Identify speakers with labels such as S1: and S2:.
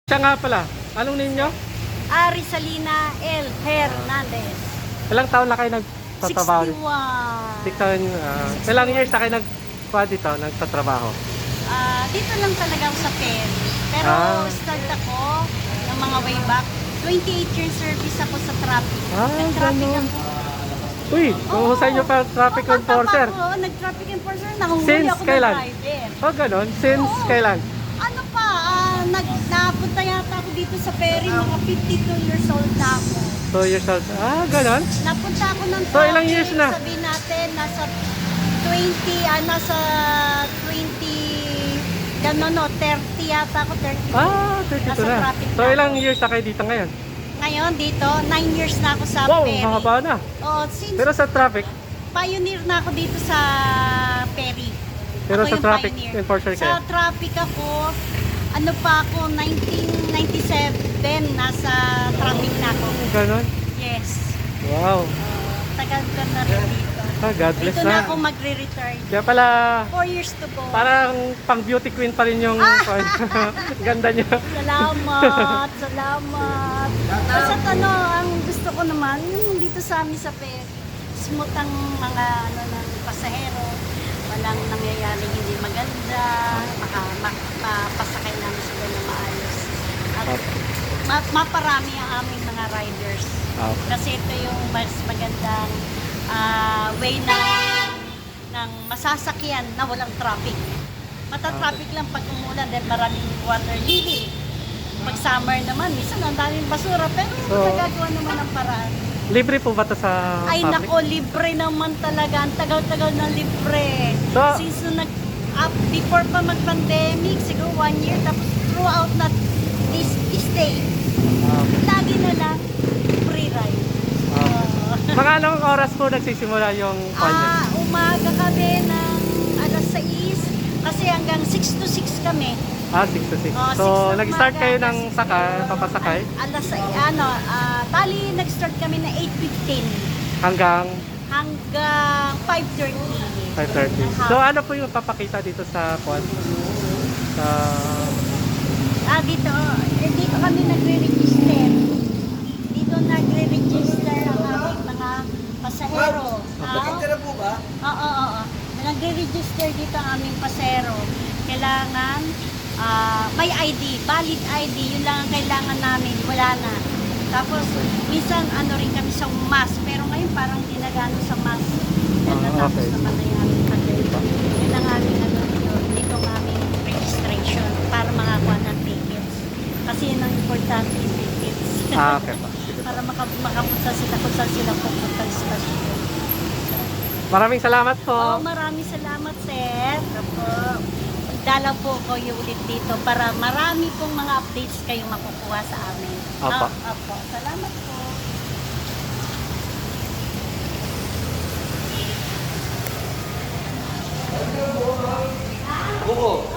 S1: Siya nga pala, anong name nyo?
S2: Arisalina L. Hernandez.
S1: Ilang taon na kayo nagtatrabaho?
S2: 61.
S1: 6 taon. Ilang years na kayo dito, nagtatrabaho?
S2: Dito lang talaga ako sa Perry. Pero start ako ng mga way back. 28 years service ako sa traffic. Nag-traffic
S1: ganun.
S2: ako.
S1: Uy, kumusay nyo pa traffic enforcer.
S2: Oo, nag-traffic enforcer. Nanguhuli
S1: Since
S2: ako ng
S1: kailan?
S2: driver.
S1: Oh, ganun? Since
S2: Oo.
S1: kailan?
S2: Ano pa, napunta yata ako dito sa Perry. Mga 52 years old na ako.
S1: 2 years old. Ganun?
S2: Napunta ako ng
S1: So, ilang years na?
S2: Sabihin natin, nasa 20, nasa 20, gano'n no, 30 yata ako, 30.
S1: 32
S2: Nasa
S1: na.
S2: traffic
S1: So,
S2: na
S1: ilang
S2: ako.
S1: years na kayo dito ngayon?
S2: Ngayon, dito, 9 years na ako sa
S1: Wow,
S2: Perry.
S1: mahaba na.
S2: Oh, since
S1: Pero sa traffic,
S2: pioneer na ako dito sa Perry.
S1: pero
S2: Ako
S1: sa
S2: yung
S1: traffic
S2: pioneer.
S1: enforcer
S2: Sa
S1: kayo?
S2: traffic ako, ano pa ako, 1997, nasa traffic na ako.
S1: Ganun?
S2: Yes.
S1: Wow.
S2: Tagal ka na rin dito.
S1: God bless
S2: Dito na ako magre-retire.
S1: Kaya pala,
S2: 4 years to go.
S1: parang pang beauty queen pa rin yung ganda niya.
S2: Salamat, salamat. Basta ang gusto ko naman, yung dito sa amin sa Perry, smooth ang mga ng pasahero, walang nangyayaring hindi maganda, mapasakay namin sila na maayos. At maparami ang aming mga riders. Kasi ito yung mas magandang way ng masasakyan na walang traffic. Mata-traffic lang pag umulan dahil maraming water lily. Pag summer naman, minsan ang daming basura, pero nagagawa naman ang paraan.
S1: Libre po ba ito sa
S2: Ay
S1: public?
S2: nako, libre naman talaga. Ang tagal-tagal na libre.
S1: So,
S2: Since before pa mag-pandemic, siguro 1 year, tapos throughout na this day, lagi na lang free ride.
S1: mga anong oras po nagsisimula yung kanya?
S2: Umaga kami ng alas 6 kasi hanggang 6 to 6 kami.
S1: 6 to 6.
S2: Oh,
S1: So,
S2: 6 ng
S1: nag-start
S2: umaga,
S1: kayo ng
S2: hanggang
S1: papasakay
S2: Alas 6, bali nag-start kami na 8:15
S1: hanggang
S2: hanggang 5:30.
S1: 5:30. So, ano po yung papakita dito sa kwan?
S2: Dito kami nagre-register. Dito nagre-register ang aming mga pasahero.
S3: Nakakira po ba?
S2: Oo. Nagre-register dito ang aming pasahero. Kailangan may ID, valid ID, yun lang ang kailangan namin, wala na. Tapos, minsan rin kami sa mask, pero ngayon parang ginagano sa mask. Natapos
S1: okay.
S2: naman na yung aming pag-ibig. Yun ang aming dito ang aming registration para makakuha ng tickets. Kasi yun ang importante yung tickets.
S1: Okay pa. Sige.
S2: Para makapunta sila kung saan sila pupunta sa stasyon.
S1: Maraming salamat po.
S2: Maraming salamat, sir. Opo. Dalaw po ko ulit dito para marami pong mga updates kayong makukuha sa amin.
S1: Opo.
S2: Opo. Salamat po.
S3: Oo.